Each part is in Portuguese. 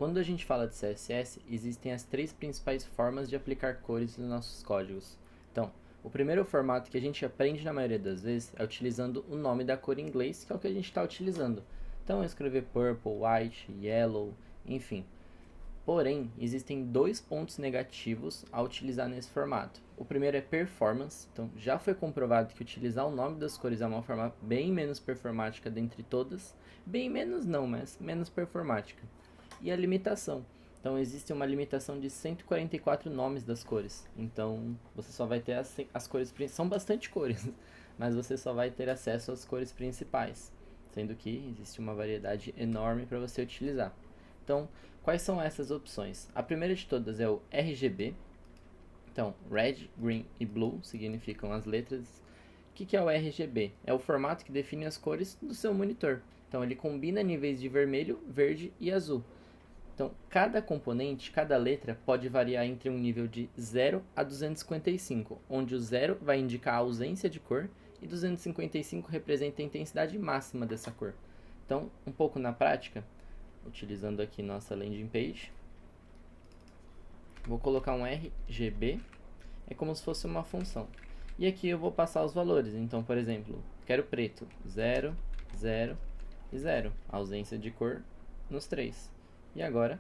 quando a gente fala de CSS, existem as três principais formas de aplicar cores nos nossos códigos. Então, o primeiro formato que a gente aprende na maioria das vezes é utilizando o nome da cor em inglês, que é o que a gente está utilizando. Então, eu escrever purple, white, yellow, enfim. Porém, existem dois pontos negativos a utilizar nesse formato. O primeiro é performance, então já foi comprovado que utilizar o nome das cores é uma forma bem menos performática dentre todas. Bem menos não, mas menos performática. E a limitação. Então existe uma limitação de 144 nomes das cores. Então você só vai ter as cores, são bastante cores, mas você só vai ter acesso às cores principais, sendo que existe uma variedade enorme para você utilizar. Então, quais são essas opções? A primeira de todas é o RGB. Então, Red, Green e Blue significam as letras. O que é o RGB? É o formato que define as cores do seu monitor. Então, ele combina níveis de vermelho, verde e azul. Então, cada componente, cada letra pode variar entre um nível de 0 a 255, onde o 0 vai indicar a ausência de cor e 255 representa a intensidade máxima dessa cor. Então, um pouco na prática, utilizando aqui nossa landing page, vou colocar um RGB, é como se fosse uma função. E aqui eu vou passar os valores. Então, por exemplo, quero preto, 0, 0 e 0, ausência de cor nos três. E agora,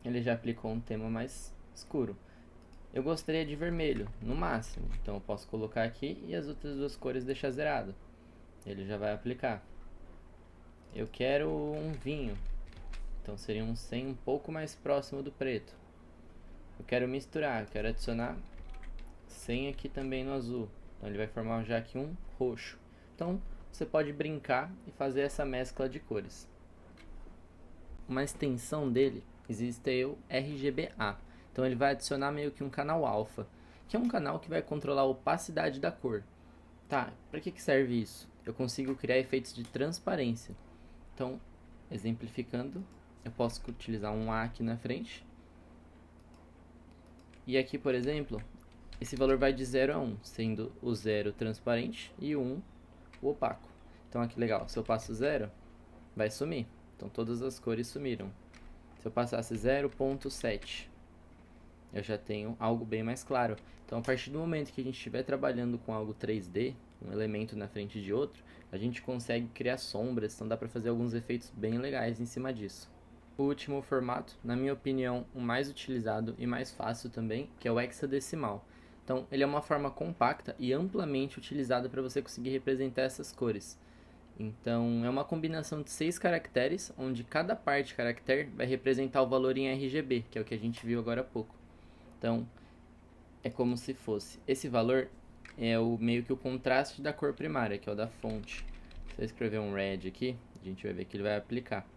ele já aplicou um tema mais escuro. Eu gostaria de vermelho, no máximo. Então, eu posso colocar aqui e as outras duas cores deixar zerado. Ele já vai aplicar. Eu quero um vinho. Então, seria um 100 um pouco mais próximo do preto. Eu quero misturar, eu quero adicionar 100 aqui também no azul. Então, ele vai formar já aqui um roxo. Então, você pode brincar e fazer essa mescla de cores. Uma extensão dele existe o RGBA. Então ele vai adicionar meio que um canal alfa, que é um canal que vai controlar a opacidade da cor. Tá, para que serve isso? Eu consigo criar efeitos de transparência. Então, exemplificando, eu posso utilizar um A aqui na frente. E aqui, por exemplo, esse valor vai de 0 a 1, sendo o 0 transparente e o 1 o opaco. Então aqui legal, se eu passo 0, vai sumir. Então todas as cores sumiram. Se eu passasse 0.7, eu já tenho algo bem mais claro. Então a partir do momento que a gente estiver trabalhando com algo 3D, um elemento na frente de outro, a gente consegue criar sombras, então dá para fazer alguns efeitos bem legais em cima disso. O último formato, na minha opinião, o mais utilizado e mais fácil também, que é o hexadecimal. Então ele é uma forma compacta e amplamente utilizada para você conseguir representar essas cores. Então, é uma combinação de 6 caracteres, onde cada parte de caractere vai representar o valor em RGB, que é o que a gente viu agora há pouco. Então, é como se fosse, esse valor é meio que o contraste da cor primária, que é o da fonte. Se eu escrever um red aqui, a gente vai ver que ele vai aplicar.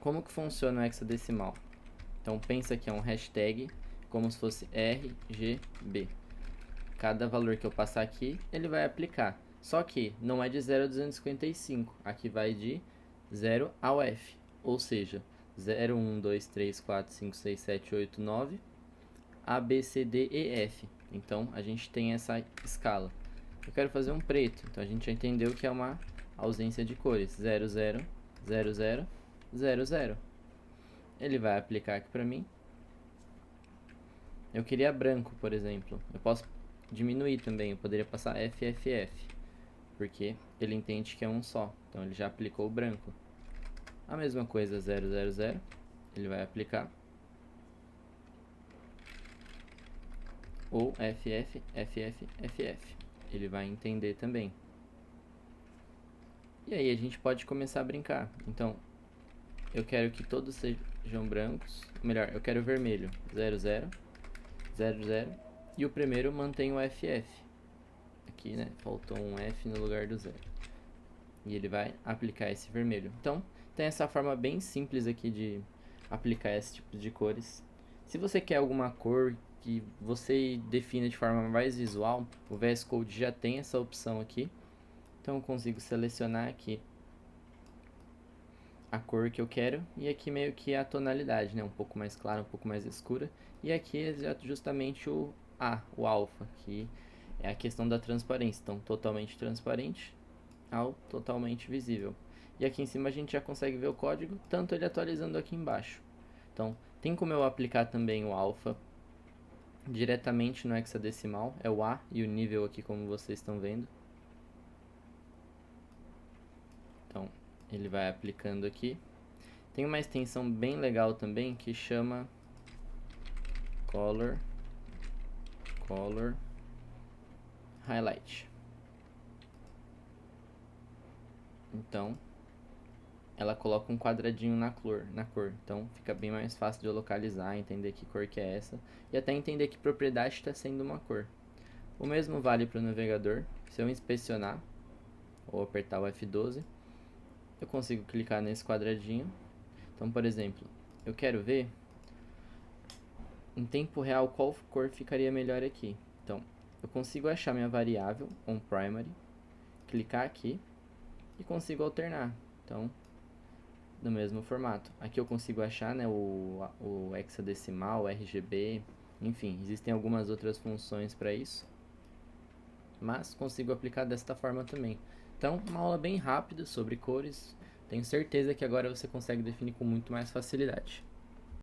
Como que funciona o hexadecimal? Então, pensa que é um hashtag, como se fosse RGB. Cada valor que eu passar aqui, ele vai aplicar. Só que não é de 0 a 255, aqui vai de 0 ao F, ou seja, 0, 1, 2, 3, 4, 5, 6, 7, 8, 9, A, B, C, D, E, F. Então, a gente tem essa escala. Eu quero fazer um preto, então a gente já entendeu que é uma ausência de cores, 0, 0, 0, 0, 0, 0. Ele vai aplicar aqui para mim. Eu queria branco, por exemplo. Eu posso diminuir também, eu poderia passar FFF, porque ele entende que é um só, então ele já aplicou o branco. A mesma coisa, 0, 0, 0, ele vai aplicar. Ou FF, FF, FF, ele vai entender também. E aí a gente pode começar a brincar. Então, eu quero que todos sejam brancos, melhor, eu quero vermelho, 0, 0, 0, 0, e o primeiro mantém o FF. Aqui, né, faltou um F no lugar do 0. E ele vai aplicar esse vermelho. Então, tem essa forma bem simples aqui de aplicar esse tipo de cores. Se você quer alguma cor que você defina de forma mais visual, o VS Code já tem essa opção aqui. Então, eu consigo selecionar aqui a cor que eu quero e aqui meio que a tonalidade, né? Um pouco mais clara, um pouco mais escura. E aqui é justamente o A, o alfa, que é a questão da transparência. Então, totalmente transparente ao totalmente visível. E aqui em cima a gente já consegue ver o código, tanto ele atualizando aqui embaixo. Então, tem como eu aplicar também o alfa diretamente no hexadecimal, é o A e o nível aqui como vocês estão vendo. Então, ele vai aplicando aqui. Tem uma extensão bem legal também que chama Color Highlight. Então, ela coloca um quadradinho na cor. Então, fica bem mais fácil de eu localizar, entender que cor que é essa. E até entender que propriedade está sendo uma cor. O mesmo vale para o navegador. Se eu inspecionar, ou apertar o F12, eu consigo clicar nesse quadradinho. Então, por exemplo, eu quero ver em tempo real qual cor ficaria melhor aqui. Então, eu consigo achar minha variável onPrimary, clicar aqui e consigo alternar. Então, no mesmo formato. Aqui eu consigo achar, né, o hexadecimal, o RGB, enfim, existem algumas outras funções para isso, mas consigo aplicar desta forma também. Então, uma aula bem rápida sobre cores. Tenho certeza que agora você consegue definir com muito mais facilidade.